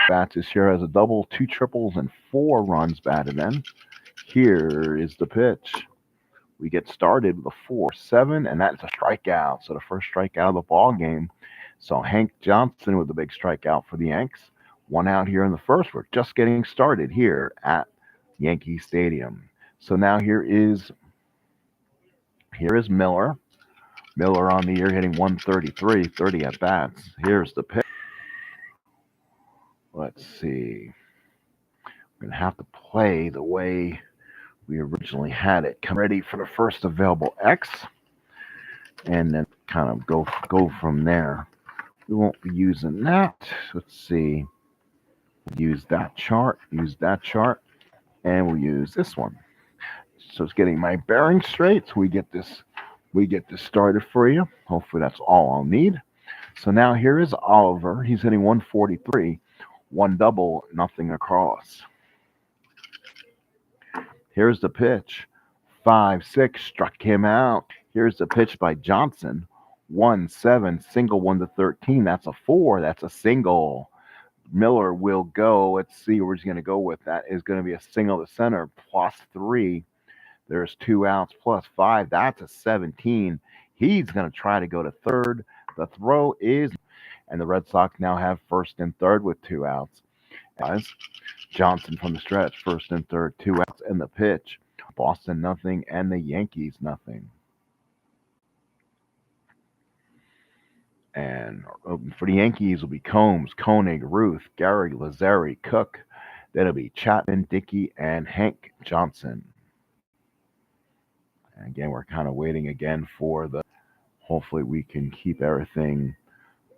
Bats this year has a double, two triples, and 4 runs batted in. Here is the pitch. We get started with a 4-7, and that's a strikeout. So the first strikeout of the ball game. So Hank Johnson with the big strikeout for the Yanks. 1 out here in the first. We're just getting started here at Yankee Stadium. So now here is Miller. Miller on the year hitting 133, 30 at bats. Here's the pitch. Let's see. We're going to have to play the way we originally had it. Come ready for the first available X, and then kind of go from there. We won't be using that. Let's see. Use that chart, and we'll use this one. So it's getting my bearings straight. So we get this started for you. Hopefully that's all I'll need. So now here is Oliver. He's hitting 143, 1 double, nothing across. Here's the pitch. 5-6 struck him out. Here's the pitch by Johnson. 1-7, single 1-13. That's a 4. That's a single. Miller will go. Let's see where he's going to go with that. Is going to be a single to center +3. There's 2 outs +5. That's a 17. He's going to try to go to third. The throw is, and the Red Sox now have first and third with 2 outs. Guys, Johnson from the stretch, first and third, 2 outs, and the pitch. Boston nothing, and the Yankees nothing. And for the Yankees will be Combs, Koenig, Ruth, Gary, Lazari, Cook. That'll be Chapman, Dickey, and Hank Johnson. And again, we're kind of waiting again for the. Hopefully, we can keep everything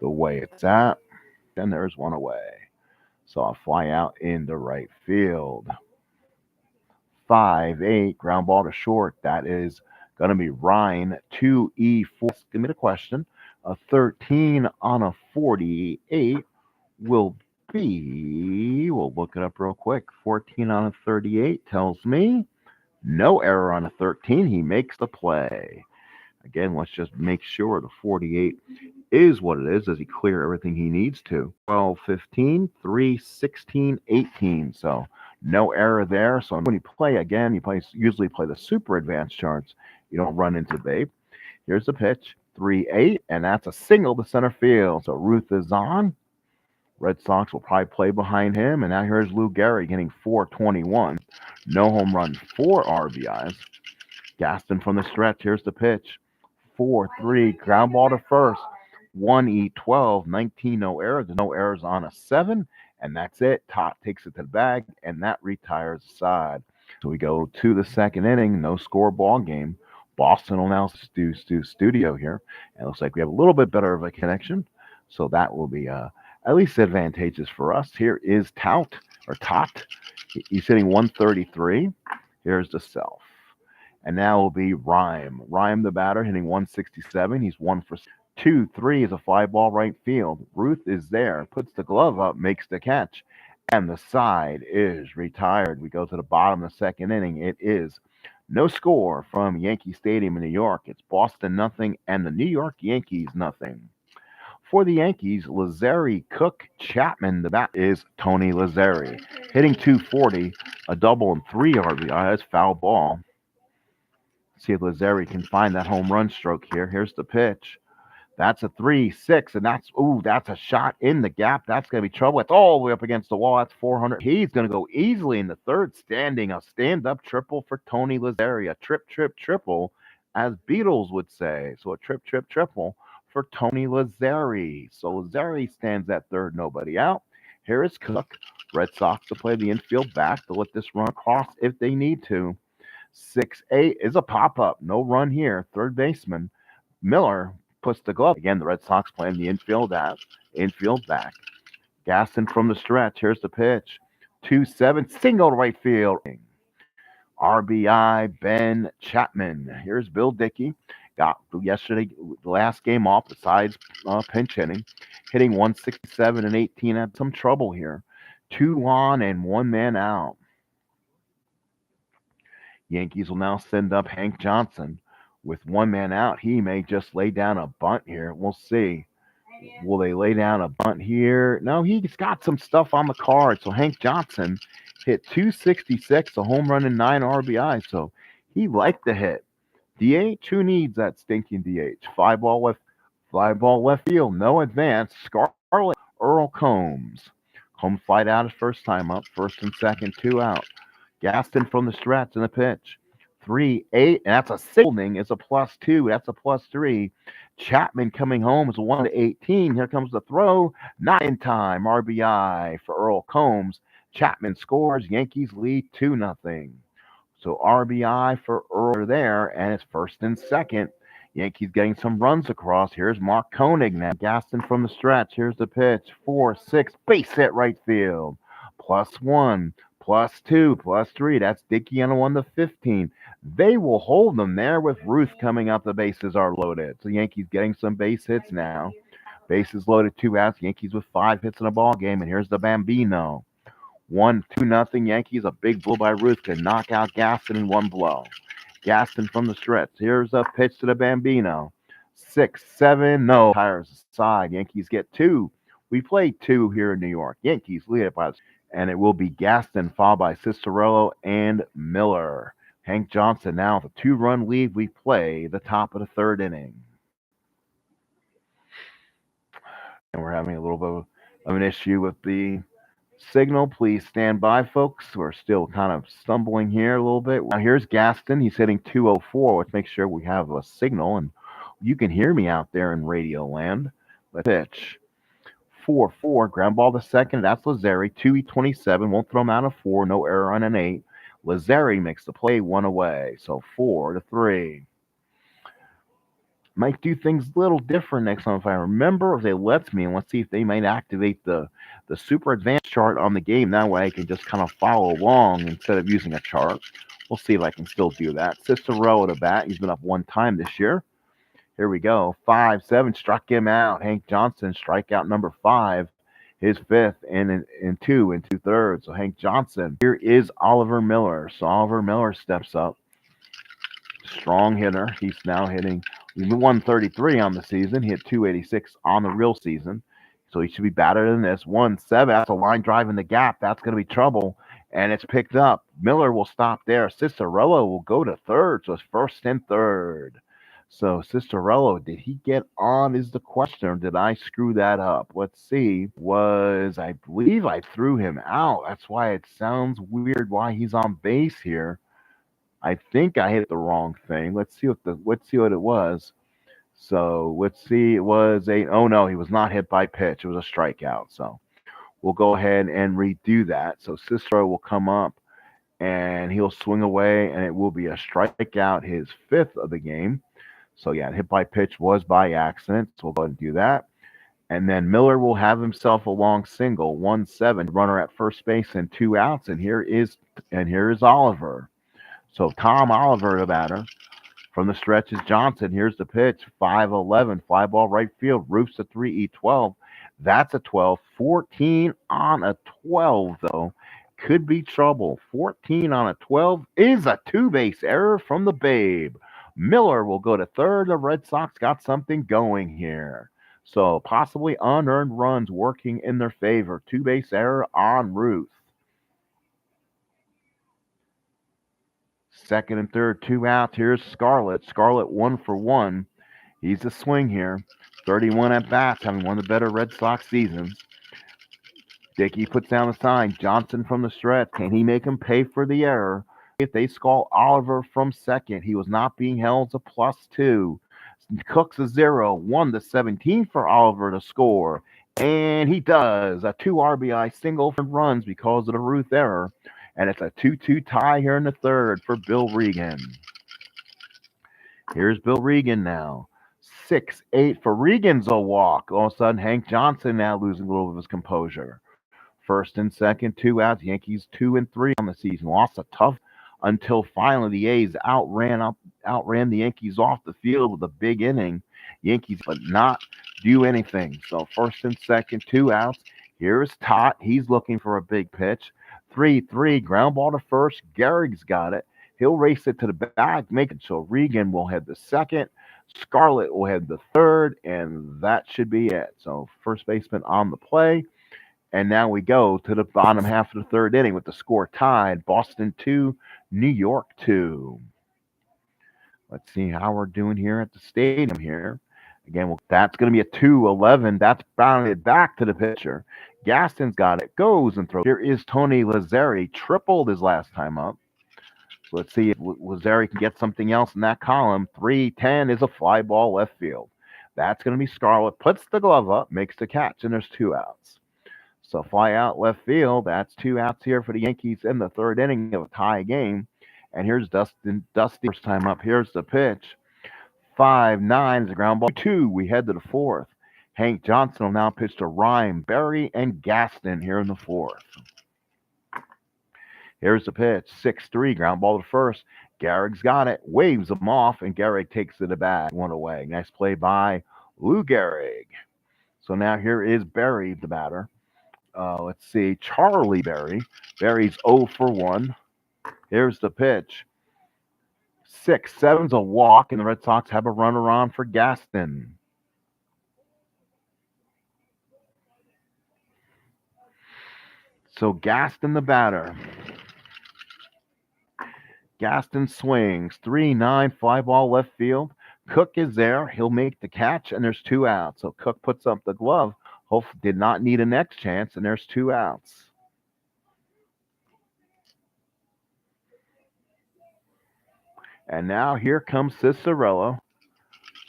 the way it's at. Then there's one away. So I'll fly out into right field. 5-8, ground ball to short. That is going to be Ryan, 2E4. Give me the question. A 13 on a 48 will be, we'll look it up real quick. 14 on a 38 tells me no error on a 13. He makes the play. Again, let's just make sure the 48 is what it is. Does he clear everything he needs to? 12, 15, 3, 16, 18. So no error there. So when you play again, usually play the super advanced charts. You don't run into Babe. Here's the pitch. 3-8, and that's a single to center field. So Ruth is on. Red Sox will probably play behind him. And now here's Lou Gehrig getting 421. No home run, 4 RBIs. Gaston from the stretch. Here's the pitch. 4-3, ground ball to first. 1E12, 19 no errors. No errors on a 7, and that's it. Top takes it to the bag, and that retires the side. So we go to the second inning, no score ball game. Boston will now do studio here. And it looks like we have a little bit better of a connection. So that will be at least advantageous for us. Here is Tot. He's hitting 133. Here's the self. And now will be Rhyme. Rhyme, the batter, hitting 167. He's 1 for 2-3 is a fly ball right field. Ruth is there, puts the glove up, makes the catch, and the side is retired. We go to the bottom of the second inning. It is no score from Yankee Stadium in New York. It's Boston nothing and the New York Yankees nothing. For the Yankees, Lazzari, Cook, Chapman. The bat is Tony Lazzari. Hitting 240, a double and 3 RBI. That's foul ball. See if Lazzari can find that home run stroke here. Here's the pitch. That's a 3-6, and that's a shot in the gap. That's going to be trouble. It's all the way up against the wall. That's 400. He's going to go easily in the third, standing a stand-up triple for Tony Lazzari. A trip, trip, triple, as Beatles would say. So a trip, trip, triple for Tony Lazzari. So Lazzari stands at third, nobody out. Here is Cook. Red Sox to play the infield back to let this run across if they need to. 6-8 is a pop-up. No run here. Third baseman Miller puts the glove. Again, the Red Sox playing the infield back. Gaston from the stretch. Here's the pitch. 2-7, single to right field. RBI, Ben Chapman. Here's Bill Dickey. Got yesterday, the last game off besides pinch hitting 167 and 18. Had some trouble here. 2 on and 1 man out. Yankees will now send up Hank Johnson. With 1 man out, he may just lay down a bunt here. We'll see. Will they lay down a bunt here? No, he's got some stuff on the card. So Hank Johnson hit 266, a home run and 9 RBI. So he liked the hit. DH, who needs that stinking DH? Fly ball left field, no advance. Scarlet, Earl Combs. Combs flied out his first time up, first and second, 2 out. Gaston from the stretch in the pitch. 3-8, and that's a signaling. It's a +2. That's a +3. Chapman coming home is a 1-18. Here comes the throw. Not in time. RBI for Earl Combs. Chapman scores. Yankees lead 2-0. So RBI for Earl there, and it's first and second. Yankees getting some runs across. Here's Mark Koenig now. Gaston from the stretch. Here's the pitch. 4-6. Base hit right field. +1. +2, +3. That's Dickey on a 1-15. They will hold them there with Ruth coming up. The bases are loaded. So Yankees getting some base hits now. Bases loaded, 2 outs. Yankees with 5 hits in a ball game. And here's the Bambino. 1-2-0 Yankees. A big blow by Ruth to knock out Gaston in 1 blow. Gaston from the stretch. Here's a pitch to the Bambino. 6-7. No. Tires aside. Yankees get 2. We played 2 here in New York. Yankees lead it by, and it will be Gaston followed by Cicerello and Miller. Hank Johnson now with a 2-run lead. We play the top of the 3rd inning. And we're having a little bit of an issue with the signal. Please stand by, folks. We're still kind of stumbling here a little bit. Now here's Gaston. He's hitting 204. Let's make sure we have a signal and you can hear me out there in radio land. Let's pitch. 4-4, ground ball to second. That's Lazzari. 2-27. Won't throw him out of 4. No error on an 8. Lazzari makes the play, 1 away. So 4-3. Might do things a little different next time if I remember, if they let me, and let's see if they might activate the super advanced chart on the game. That way I can just kind of follow along instead of using a chart. We'll see if I can still do that. Cicero at a bat. He's been up 1 time this year. Here we go. 5-7 struck him out. Hank Johnson, strikeout number 5, his 5th, and in 2 2/3. So Hank Johnson. Here is Oliver Miller. So Oliver Miller steps up. Strong hitter. He's now hitting 133 on the season. He hit 286 on the real season. So he should be better than this. 1-7. That's a line drive in the gap. That's going to be trouble. And it's picked up. Miller will stop there. Cicerello will go to third. So it's first and third. So Cicerello, did he get on is the question, or did I screw that up? Let's see. I believe I threw him out. That's why it sounds weird why he's on base here. I think I hit the wrong thing. Let's see what it was. So let's see. It was oh no, he was not hit by pitch. It was a strikeout. So we'll go ahead and redo that. So Cicero will come up and he'll swing away, and it will be a strikeout, his 5th of the game. So yeah, hit by pitch was by accident. So we'll go ahead and do that. And then Miller will have himself a long single, 1-7, runner at first base and 2 outs. And here is Oliver. So Tom Oliver, the batter. From the stretch is Johnson. Here's the pitch, 5-11, fly ball right field. Roofs a 3-12. That's a 12. 14 on a 12, though. Could be trouble. 14 on a 12 is a 2-base error from the Babe. Miller will go to third. The Red Sox got something going here. So possibly unearned runs working in their favor. Two base error on Ruth. Second and third, two outs. Here's Scarlett. Scarlett 1 for 1. He's a swing here. 31 at bats, having one of the better Red Sox seasons. Dickey puts down the sign. Johnson from the stretch. Can he make him pay for the error? If they call Oliver from second, he was not being held to +2. Cook's a 0. 1-17 for Oliver to score. And he does. A 2 RBI single for runs because of the Ruth error. And it's a 2-2 tie here in the third for Bill Regan. Here's Bill Regan now. 6-8 for Regan's a walk. All of a sudden, Hank Johnson now losing a little of his composure. First and second, two outs. Yankees 2-3 on the season. Lost a tough until finally the A's outran the Yankees off the field with a big inning. Yankees but not do anything. So first and second, two outs. Here's Tot. He's looking for a big pitch. 3-3, ground ball to first. Gehrig's got it. He'll race it to the back, make it so Regan will head the second. Scarlett will head the third, and that should be it. So first baseman on the play. And now we go to the bottom half of the third inning with the score tied. Boston 2, New York 2. Let's see how we're doing here at the stadium here. Again, that's going to be a 2-11. That's bounded back to the pitcher. Gaston's got it. Goes and throws. Here is Tony Lazzeri. Tripled his last time up. So let's see if Lazzeri can get something else in that column. 3-10 is a fly ball left field. That's going to be Scarlett. Puts the glove up, makes the catch, and there's two outs. So fly out left field. That's two outs here for the Yankees in the third inning of a tie game. And here's Dusty. First time up. Here's the pitch. 5-9 is a ground ball. 2. We head to the fourth. Hank Johnson will now pitch to Rhyme, Berry, and Gaston here in the fourth. Here's the pitch. 6-3, ground ball to first. Gehrig's got it. Waves him off, and Gehrig takes it to bat. One away. Nice play by Lou Gehrig. So now here is Berry, the batter. Let's see. Charlie Berry. Berry's 0 for 1. Here's the pitch. 6-7's a walk, and the Red Sox have a runner on for Gaston. So Gaston, the batter. Gaston swings. 3-9, fly ball left field. Cook is there. He'll make the catch, and there's two outs. So Cook puts up the glove. Hope did not need a next chance, and there's two outs. And now here comes Cicerello.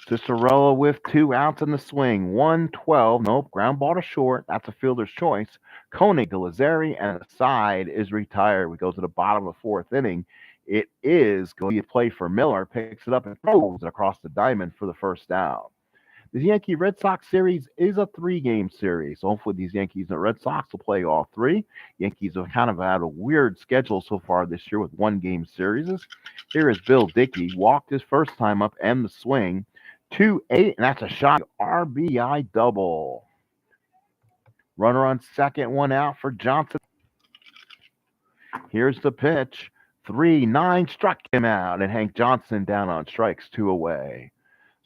Cicerello with two outs in the swing. 1-12. Nope. Ground ball to short. That's a fielder's choice. Koenig to Lazzeri, and the side is retired. We go to the bottom of the fourth inning. It is going to be a play for Miller. Picks it up and throws it across the diamond for the first out. The Yankee Red Sox series is a 3-game series. Hopefully these Yankees and Red Sox will play all three. Yankees have kind of had a weird schedule so far this year with 1-game series. Here is Bill Dickey. Walked his first time up and the swing. 2-8, and that's a shot. RBI double. Runner on second, one out for Johnson. Here's the pitch. 3-9 struck him out, and Hank Johnson down on strikes, 2 away.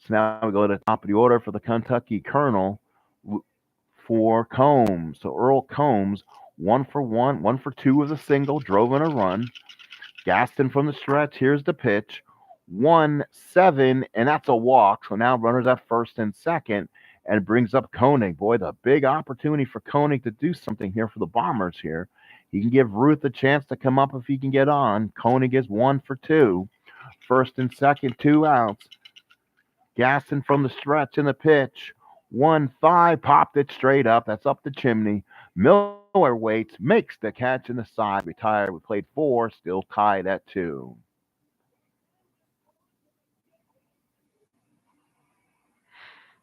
So now we go to the top of the order for the Kentucky Colonel for Combs. So Earl Combs, 1 for 1, 1 for 2 with a single, drove in a run. Gaston from the stretch. Here's the pitch. 1-7, and that's a walk. So now runners at first and second, and it brings up Koenig. Boy, the big opportunity for Koenig to do something here for the Bombers here. He can give Ruth a chance to come up if he can get on. Koenig is 1 for 2. First and second, 2 outs. Gaston from the stretch in the pitch. 1-5, popped it straight up. That's up the chimney. Miller waits, makes the catch in the side. Retired. We played 4, still tied at 2.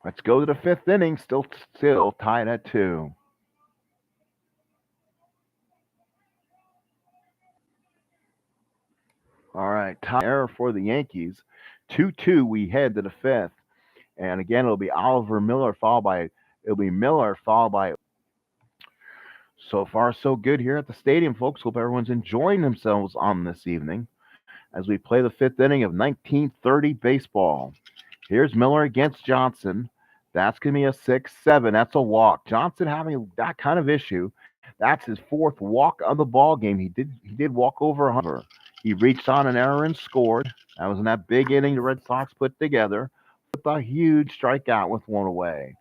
Let's go to the 5th inning. Still tied at 2. All right, tie error for the Yankees. 2-2. We head to the 5th. And again, it'll be Miller followed by. So far, so good here at the stadium, folks. Hope everyone's enjoying themselves on this evening as we play the 5th inning of 1930 baseball. Here's Miller against Johnson. That's going to be a 6-7. That's a walk. Johnson having that kind of issue. That's his fourth walk of the ball game. He did walk over 100. He reached on an error and scored. That was in that big inning the Red Sox put together with a huge strikeout with one away.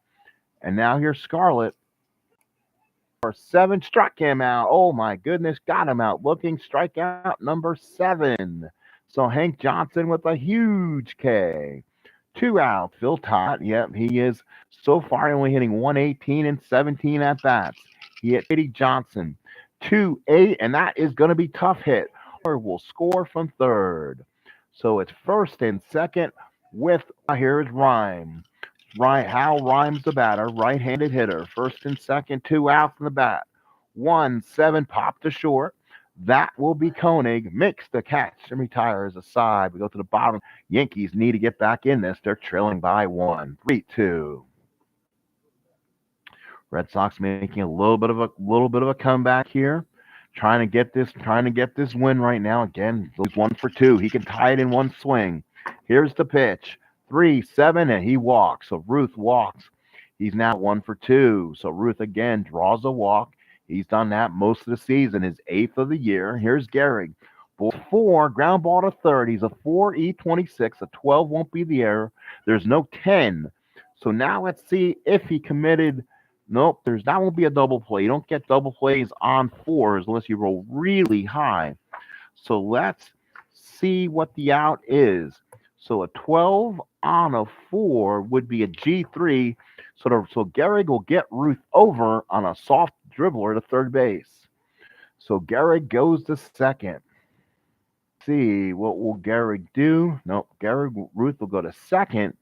And now here's Scarlett. Number 7 struck him out. Oh my goodness, got him out looking. Strikeout number 7. So Hank Johnson with a huge K. 2 out. Phil Todd. Yep, he is so far only hitting 118 and 17 at bats. He hit Eddie Johnson 2-8, and that is going to be tough hit. Will score from third. So it's first and second with here is Rhyme. Right, Hal Rhymes the batter, right-handed hitter. First and second, 2 outs in the bat. 1-7 pop to short. That will be Koenig. Makes the catch and retires aside. We go to the bottom. Yankees need to get back in this. They're trailing by 1. 3-2. Red Sox making a little bit of a comeback here. Trying to get this win right now. Again, he's 1 for 2. He can tie it in one swing. Here's the pitch. 3-7, and he walks. So Ruth walks. He's now 1 for 2. So Ruth again draws a walk. He's done that most of the season, his 8th of the year. Here's Gehrig. 4, ground ball to third. He's a 4.26. A 12 won't be the error. There's no 10. So now let's see if he committed. Nope, that won't be a double play. You don't get double plays on 4s unless you roll really high. So let's see what the out is. So a 12 on a 4 would be a G3. So Gehrig will get Ruth over on a soft dribbler to third base. So Gehrig goes to second. See, what will Gehrig do? Nope, Ruth will go to second,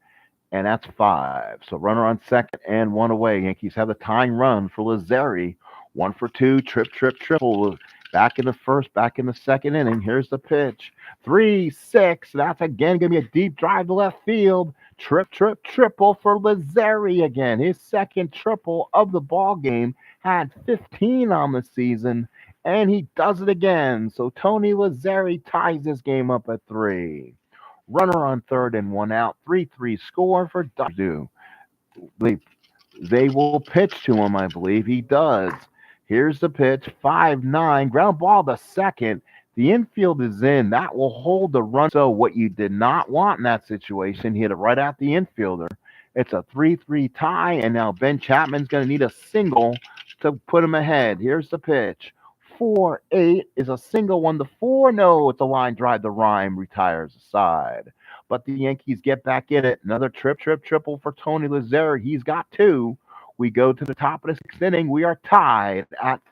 and that's 5. So runner on second and 1 away. Yankees have the tying run for Lazzeri. 1 for 2, triple. Back in the first, back in the second inning. Here's the pitch. 3-6. That's again going to be a deep drive to left field. Triple for Lazzeri again. His second triple of the ball game. Had 15 on the season, and he does it again. So Tony Lazzeri ties this game up at 3. Runner on third and 1 out. 3-3 score for Dodger. They will pitch to him, I believe. He does. Here's the pitch. 5-9. Ground ball to second. The infield is in. That will hold the run. So what you did not want in that situation, hit it right at the infielder. It's a 3-3 tie, and now Ben Chapman's going to need a single to put him ahead. Here's the pitch. 4-8 is a single 1-4. No, it's a line drive. The Rhyme retires aside. But the Yankees get back in it. Another triple for Tony Lazzeri. He's got 2. We go to the top of the 6th inning. We are tied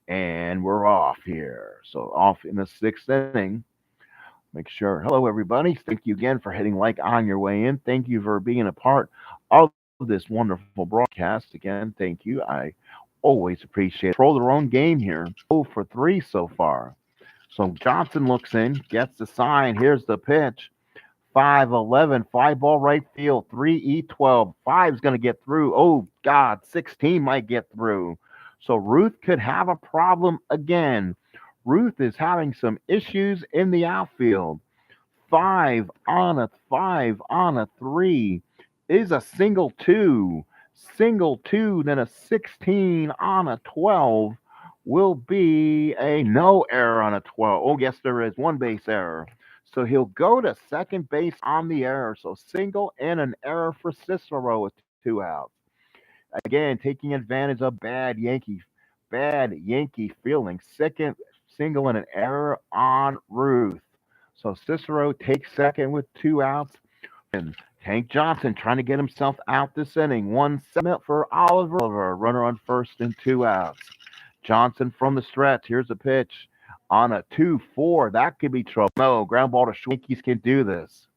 and we're off here. So off in the 6th inning. Make sure. Hello, everybody. Thank you again for hitting like on your way in. Thank you for being a part of this wonderful broadcast. Again, thank you. I always appreciate it. Control their own game here. 0 for 3 so far. So Johnson looks in, gets the sign. Here's the pitch. 5-11, fly ball right field, 3-12. 5's going to get through. Oh, God, 16 might get through. So Ruth could have a problem again. Ruth is having some issues in the outfield. 5 on a 3 is a single 2. Single 2, then a 16 on a 12 will be a no error on a 12. Oh, yes, there is 1 base error. So he'll go to second base on the error. So single and an error for Cicero with 2 outs. Again, taking advantage of bad Yankee feeling. Second single and an error on Ruth. So Cicero takes second with 2 outs. And Hank Johnson trying to get himself out this inning. 1-7 for Oliver. Runner on first and 2 outs. Johnson from the stretch. Here's a pitch. On a 2-4, that could be trouble. No, ground ball to short. Yankees can do this.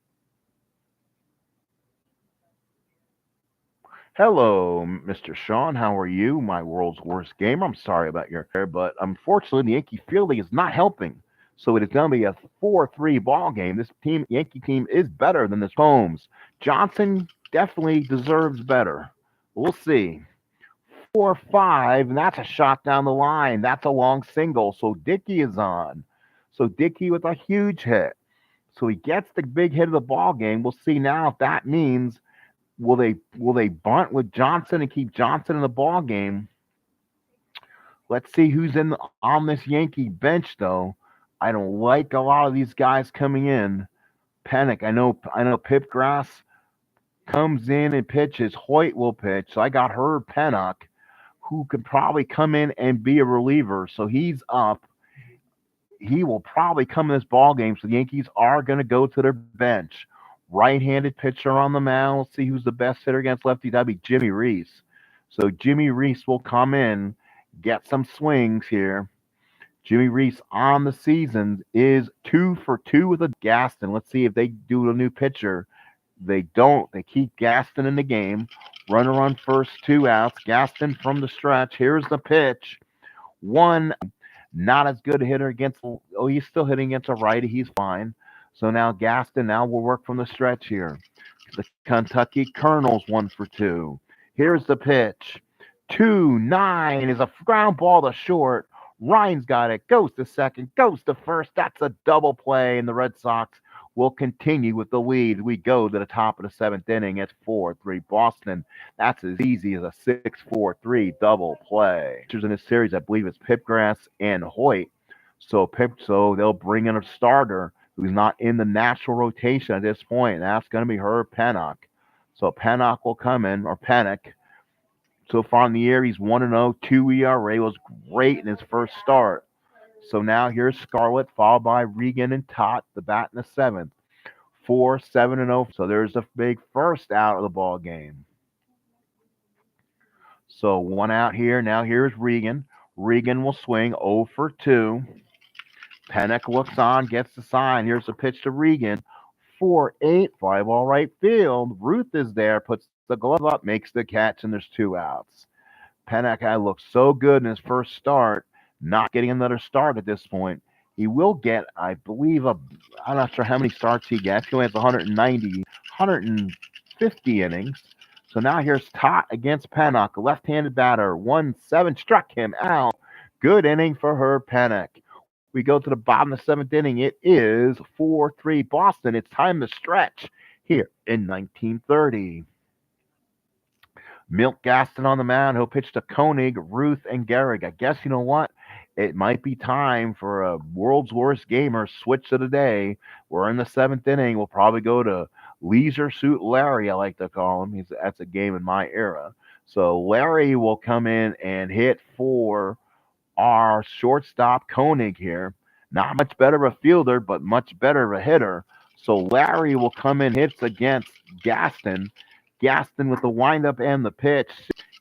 Hello, Mr. Sean. How are you? My world's worst gamer. I'm sorry about your hair, but unfortunately, the Yankee fielding is not helping. So it is going to be a 4-3 ball game. This Yankee team, is better than this Holmes. Johnson definitely deserves better. We'll see. 4-5, and that's a shot down the line. That's a long single. So Dickey is on. So Dickey with a huge hit. So he gets the big hit of the ball game. We'll see now if that means Will they bunt with Johnson and keep Johnson in the ball game? Let's see who's on this Yankee bench though. I don't like a lot of these guys coming in. Panic. I know Pipgrass comes in and pitches. Hoyt will pitch. So I got Herb Pennock, who could probably come in and be a reliever. So he's up. He will probably come in this ball game. So the Yankees are going to go to their bench. Right-handed pitcher on the mound. Let's see who's the best hitter against lefty. That'd be Jimmy Reese. So Jimmy Reese will come in, get some swings here. Jimmy Reese on the season is 2 for 2 with a Gaston. Let's see if they do a new pitcher. They don't. They keep Gaston in the game. Runner on first, 2 outs. Gaston from the stretch. Here's the pitch. One, not as good a hitter against. Oh, he's still hitting against a righty. He's fine. So now Gaston. Now we'll work from the stretch here. The Kentucky Colonels 1 for 2. Here's the pitch. 2-9 is a ground ball to short. Ryan's got it. Goes to second. Goes to first. That's a double play, and the Red Sox will continue with the lead. We go to the top of the 7th inning. It's 4-3 Boston. That's as easy as a 6-4-3 double play. In this series, I believe it's Pipgrass and Hoyt. So they'll bring in a starter who's not in the natural rotation at this point. And that's going to be Herb Pennock. So Pennock will come in, or Pennock. So far in the year, he's 1-0, 2 ERA. Was great in his first start. So now here's Scarlett, followed by Regan and Tott, the bat in the 7th. 4-7-0. So there's a big first out of the ball game. So 1 out here. Now here's Regan. Regan will swing 0-for-2. Pennock looks on, gets the sign. Here's the pitch to Regan. 4-8, fly ball right field. Ruth is there, puts the glove up, makes the catch, and there's 2 outs. Pennock had looked so good in his first start, not getting another start at this point. He will get, I believe, I'm not sure how many starts he gets. He only has 190, 150 innings. So now here's Tott against Pennock, a left-handed batter. 1-7, struck him out. Good inning for Herb Pennock. We go to the bottom of the 7th inning. It is 4-3 Boston. It's time to stretch here in 1930. Milt Gaston on the mound. He'll pitch to Koenig, Ruth, and Gehrig. I guess you know what? It might be time for a world's worst gamer switch of the day. We're in the 7th inning. We'll probably go to Leisure Suit Larry, I like to call him. That's a game in my era. So Larry will come in and hit for our shortstop Koenig here. Not much better of a fielder, but much better of a hitter. So Larry will come in, hits against Gaston. Gaston with the windup and the pitch.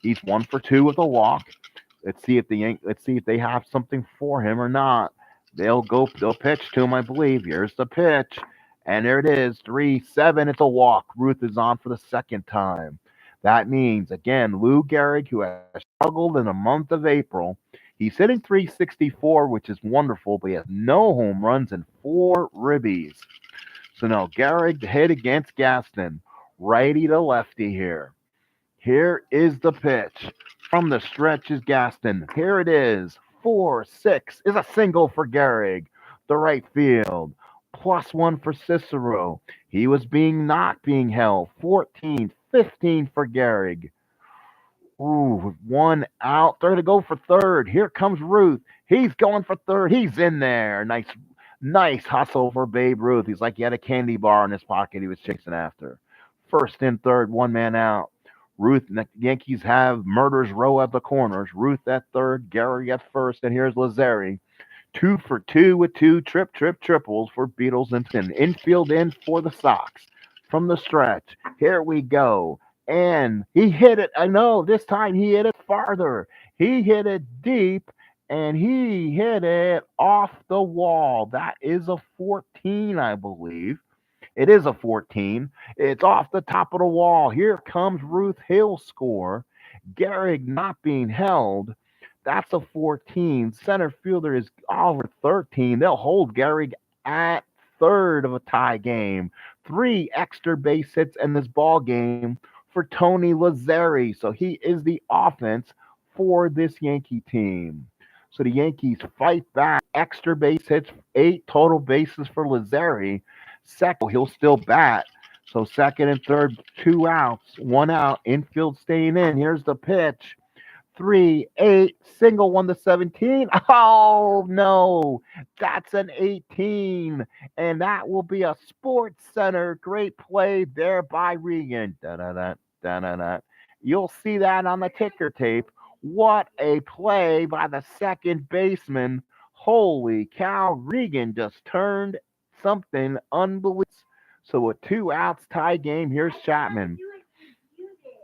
He's 1-for-2 with a walk. Let's see if they have something for him or not. They'll pitch to him, I believe. Here's the pitch. And there it is. 3-7. It's a walk. Ruth is on for the second time. That means, again, Lou Gehrig, who has struggled in the month of April, he's hitting 364, which is wonderful, but he has no home runs and 4 ribbies. So now Gehrig hit against Gaston. Righty to lefty here. Here is the pitch. From the stretch is Gaston. Here it is. 4-6 is a single for Gehrig. The right field. +1 for Cicero. He was not being held. 14-15 for Gehrig. Ooh, 1 out. They're to go for third. Here comes Ruth. He's going for third. He's in there. Nice hustle for Babe Ruth. He's like he had a candy bar in his pocket he was chasing after. First and third, 1 man out. Ruth, the Yankees have murderers row at the corners. Ruth at third, Gehrig at first, and here's Lazzeri. 2-for-2 with 2 triples for Beatles and infield in for the Sox. From the stretch, here we go. And he hit it. I know, this time he hit it farther. He hit it deep, and he hit it off the wall. That is a 14, I believe. It is a 14. It's off the top of the wall. Here comes Ruth. He'll score. Gehrig not being held. That's a 14. Center fielder is over 13. They'll hold Gehrig at third of a tie game. 3 extra base hits in this ball game for Tony Lazzeri. So he is the offense for this Yankee team. So the Yankees fight back. Extra base hits, 8 total bases for Lazzeri. Second, he'll still bat. So second and third, two outs, one out, infield staying in. Here's the pitch. 3-8, single one to 17. Oh no, that's an 18, and that will be a Sports Center. Great play there by Regan. Da-da-da, da-da-da. You'll see that on the ticker tape. What a play by the second baseman. Holy cow, Regan just turned something unbelievable. So with two outs, tie game. Here's Chapman.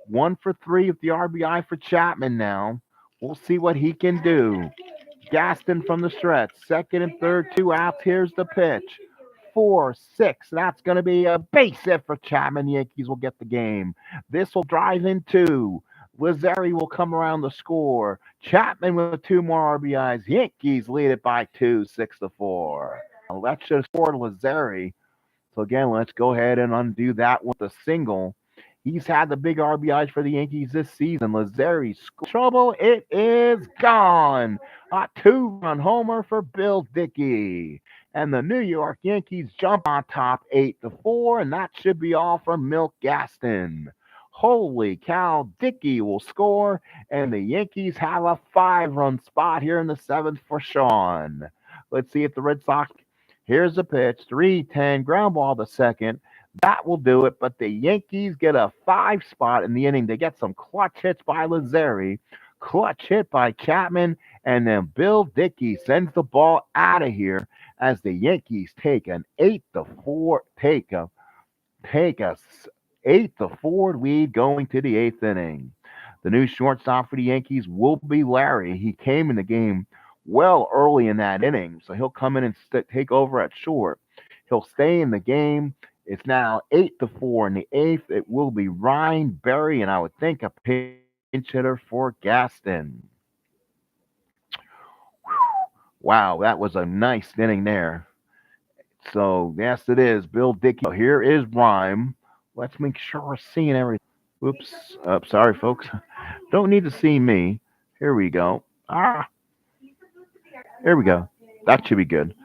1 for 3 with the RBI for Chapman now. We'll see what he can do. Gaston from the stretch. Second and third, two outs. Here's the pitch. 4-6. That's going to be a base hit for Chapman. The Yankees will get the game. This will drive in two. Lazzeri will come around the score. Chapman with two more RBIs. Yankees lead it by two, 6-4. Now, that should have scored Lazzeri. So again, let's go ahead and undo that with a single. He's had the big RBIs for the Yankees this season. Lazzeri trouble. It is gone. A two-run homer for Bill Dickey. And the New York Yankees jump on top 8-4, and that should be all from Milt Gaston. Holy cow, Dickey will score, and the Yankees have a 5-run spot here in the seventh for Sean. Let's see if the Red Sox. Here's the pitch. 3-10, ground ball to second. That will do it, but the Yankees get a 5 spot in the inning. They get some clutch hits by Lazzeri, clutch hit by Chapman, and then Bill Dickey sends the ball out of here as the Yankees take an 8-4 take a 8-4 lead going to the eighth inning. The new shortstop for the Yankees will be Larry. He came in the game well early in that inning, so he'll come in and take over at short. He'll stay in the game. It's now 8-4 in the eighth. It will be Ryan Berry, and I would think a pinch hitter for Gaston. Wow, that was a nice inning there. So, yes, it is. Bill Dickey. Here is Rhyme. Let's make sure we're seeing everything. Oops. Sorry, folks. Don't need to see me. Here we go. Here we go. That should be good.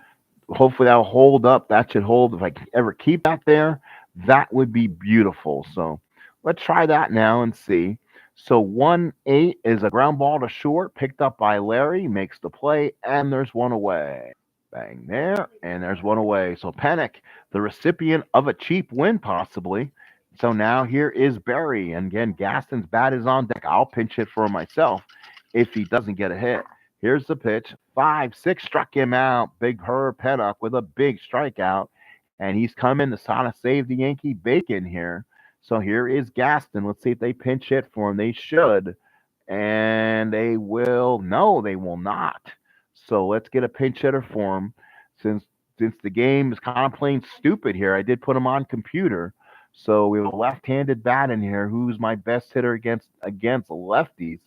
Hopefully that'll hold up. That should hold. If I can ever keep that there, that would be beautiful. So let's try that now and see. So 1-8 is a ground ball to short, picked up by Larry, makes the play, and there's one away. Bang there, and there's one away. So Panic, the recipient of a cheap win, possibly. So now here is Barry. And again, Gaston's bat is on deck. I'll pinch hit for himself if he doesn't get a hit. Here's the pitch. 5-6 struck him out. Big Herb Pennock with a big strikeout. And he's coming to try to save the Yankee bacon here. So here is Gaston. Let's see if they pinch hit for him. They should. And they will. No, they will not. So let's get a pinch hitter for him. Since the game is kind of playing stupid here, I did put him on computer. So we have a left-handed bat in here. Who's my best hitter against lefties?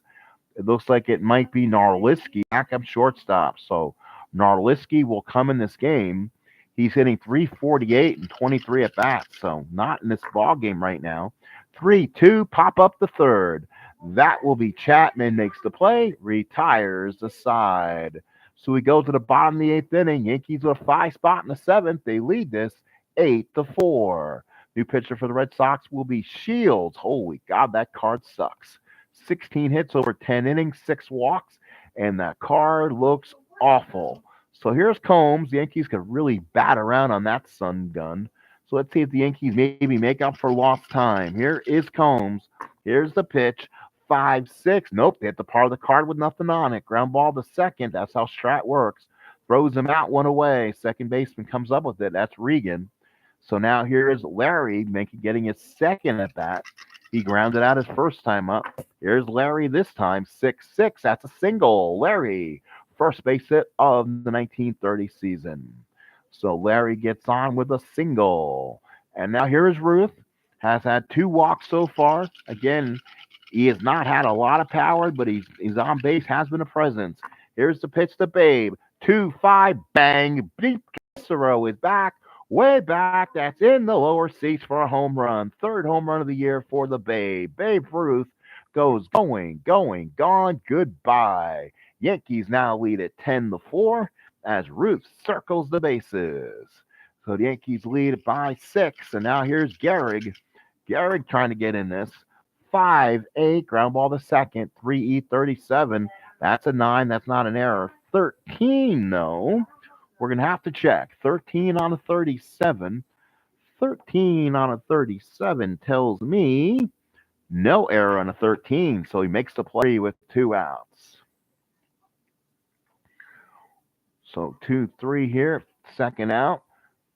It looks like it might be Narliski, backup shortstop. So Narliski will come in this game. He's hitting 348 and 23 at bats, so not in this ball game right now. 3-2, pop up the third. That will be Chapman makes the play, retires the side. So we go to the bottom of the eighth inning. Yankees with a 5 spot in the seventh. They lead this 8-4. New pitcher for the Red Sox will be Shields. Holy God, that card sucks. 16 hits over 10 innings, 6 walks, and that card looks awful. So here's Combs. The Yankees could really bat around on that sun gun. So let's see if the Yankees maybe make up for lost time. Here is Combs. Here's the pitch. 5-6. Nope, they hit the part of the card with nothing on it. Ground ball to second. That's how Strat works. Throws him out, one away. Second baseman comes up with it. That's Regan. So now here is Larry getting his second at bat. He grounded out his first time up. Here's Larry this time. 6-6. That's a single. Larry, first base hit of the 1930 season. So Larry gets on with a single. And now here is Ruth. Has had 2 walks so far. Again, he has not had a lot of power, but he's on base, has been a presence. Here's the pitch to Babe. 2-5, bang. Beep. Cicero is back. Way back. That's in the lower seats for a home run. 3rd home run of the year for the Babe. Babe Ruth goes going, gone, goodbye. Yankees now lead at 10-4 as Ruth circles the bases. So the Yankees lead by 6, and now here's Gehrig. Gehrig trying to get in this. 5-8, ground ball to second, 3E37. That's a 9. That's not an error. 13, no. We're going to have to check. 13 on a 37. 13 on a 37 tells me no error on a 13. So he makes the play with 2 outs. So 2-3 here, second out.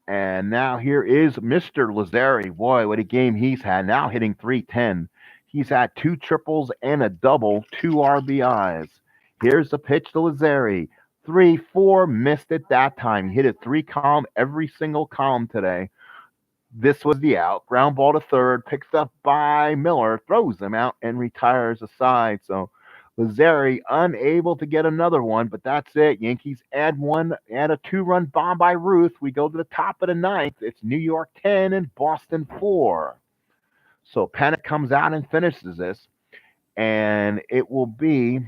And now here is Mr. Lazzari. Boy, what a game he's had. Now hitting 310. He's had 2 triples and a double, 2 RBIs. Here's the pitch to Lazzari. 3-4, missed it that time. He hit a 3 column every single column today. This was the out. Ground ball to third, picked up by Miller, throws him out, and retires aside. So Lazzari unable to get another one, but that's it. Yankees add a 2-run bomb by Ruth. We go to the top of the ninth. It's New York 10 and Boston 4. So Panic comes out and finishes this, and it will be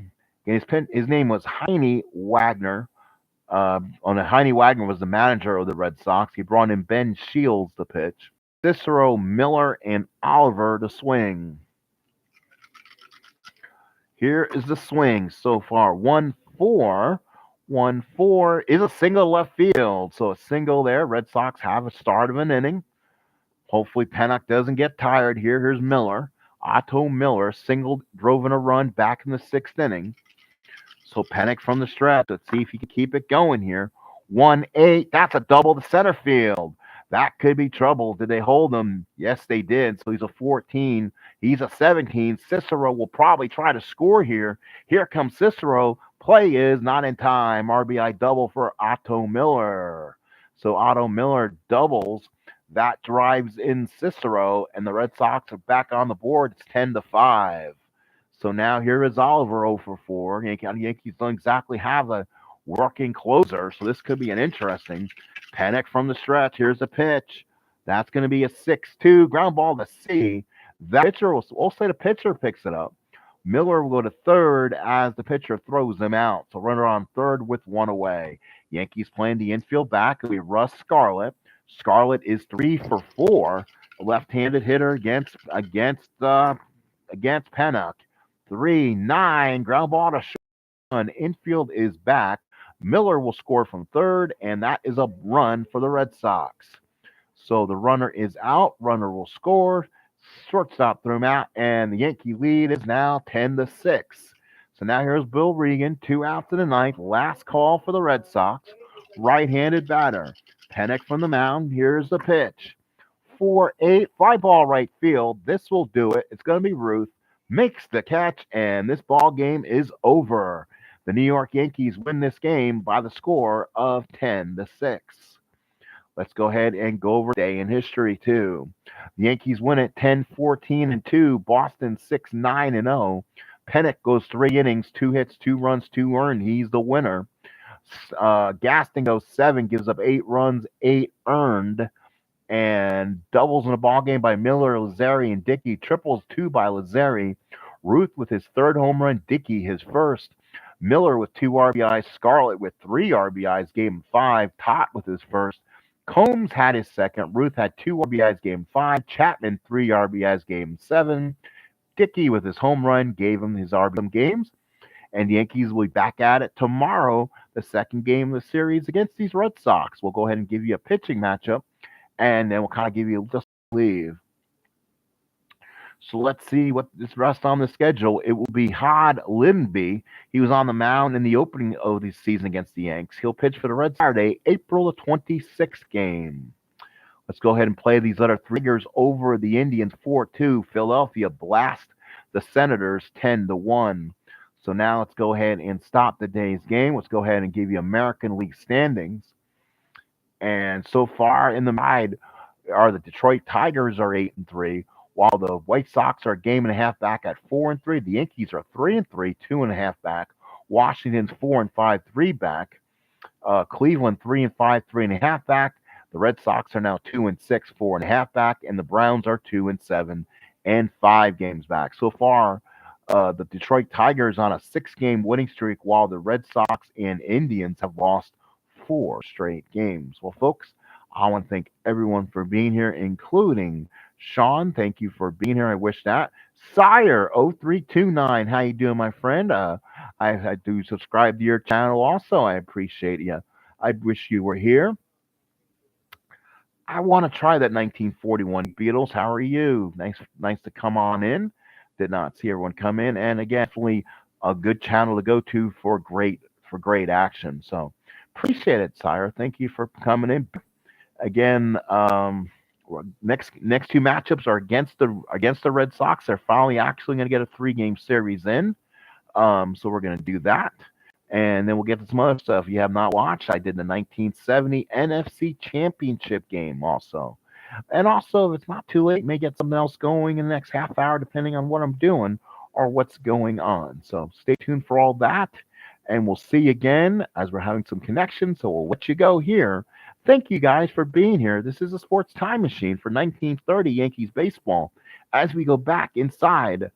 his name was Heine Wagner. Heine Wagner was the manager of the Red Sox. He brought in Ben Shields to pitch. Cicero, Miller, and Oliver to swing. Here is the swing so far. 1-4. 1-4 is a single left field. So a single there. Red Sox have a start of an inning. Hopefully Pennock doesn't get tired here. Here's Miller. Otto Miller singled, drove in a run back in the 6th inning. So Pennock from the stretch. Let's see if he can keep it going here. 1-8. That's a double to center field. That could be trouble. Did they hold him? Yes, they did. So he's a 14. He's a 17. Cicero will probably try to score here. Here comes Cicero. Play is not in time. RBI double for Otto Miller. So Otto Miller doubles. That drives in Cicero, and the Red Sox are back on the board. It's 10-5. So now here is Oliver 0 for 4. Yankees don't exactly have a working closer, so this could be an interesting. Panic from the stretch. Here's the pitch. That's going to be a 6-2 ground ball to C. That pitcher we'll say the pitcher picks it up. Miller will go to third as the pitcher throws him out. So runner on third with 1 away. Yankees playing the infield back. It'll be Russ Scarlett. Scarlett is 3 for 4. A left-handed hitter against Pennock. 3-9 ground ball to short. Infield is back. Miller will score from third, and that is a run for the Red Sox. So the runner is out. Runner will score. Shortstop threw him out, and the Yankee lead is now 10-6. So now here's Bill Regan, 2 outs in the ninth. Last call for the Red Sox. Right-handed batter. Pennock from the mound. Here's the pitch. 4-8, fly ball right field. This will do it. It's going to be Ruth. Makes the catch, and this ball game is over. The New York Yankees win this game by the score of 10-6. Let's go ahead and go over day in history too. The Yankees win it 10-14-2. Boston 6-9-0. Pennock goes 3 innings, 2 hits, 2 runs, 2 earned. He's the winner. Gaston goes 7, gives up 8 runs, 8 earned. And doubles in a ball game by Miller, Lazzari, and Dickey. Triples 2 by Lazzari. Ruth with his 3rd home run. Dickey his 1st. Miller with 2 RBIs. Scarlett with 3 RBIs. Game 5. Tott with his 1st. Combs had his 2nd. Ruth had 2 RBIs. Game 5. Chapman 3 RBIs. Game 7. Dickey with his home run gave him his RBI games. And the Yankees will be back at it tomorrow, the 2nd game of the series against these Red Sox. We'll go ahead and give you a pitching matchup. And then we'll kind of give you just leave. So let's see what this rest on the schedule. It will be Hod Lindby. He was on the mound in the opening of the season against the Yanks. He'll pitch for the Red Sox Saturday, April the 26th game. Let's go ahead and play these other Tigers over the Indians 4-2. Philadelphia blast the Senators 10-1. So now let's go ahead and stop the day's game. Let's go ahead and give you American League standings. And so far in the ride are the Detroit Tigers are 8-3, while the White Sox are a game and a half back at 4-3. The Yankees are 3-3, 2.5 back. Washington's 4-5, 3 back. Cleveland 3-5, 3.5 back. The Red Sox are now 2-6, 4.5 back, and the Browns are 2-7 and 5 games back. So far, the Detroit Tigers on a 6-game winning streak, while the Red Sox and Indians have lost 4 straight games. Well, folks, I want to thank everyone for being here, including Sean. Thank you for being here. I wish that. Sire0329, how you doing, my friend? I do subscribe to your channel also. I appreciate you. I wish you were here. I want to try that 1941 Beatles. How are you? Nice to come on in. Did not see everyone come in, and again, definitely a good channel to go to for great action. So appreciate it, Sire. Thank you for coming in again. Next two matchups are against the Red Sox. They're finally actually going to get a 3-game series in. So we're going to do that. And then we'll get to some other stuff you have not watched. I did the 1970 NFC Championship game also. And also, if it's not too late, may get something else going in the next half hour, depending on what I'm doing or what's going on. So stay tuned for all that. And we'll see you again as we're having some connection. So we'll let you go here. Thank you guys for being here. This is a sports time machine for 1930 Yankees baseball as we go back inside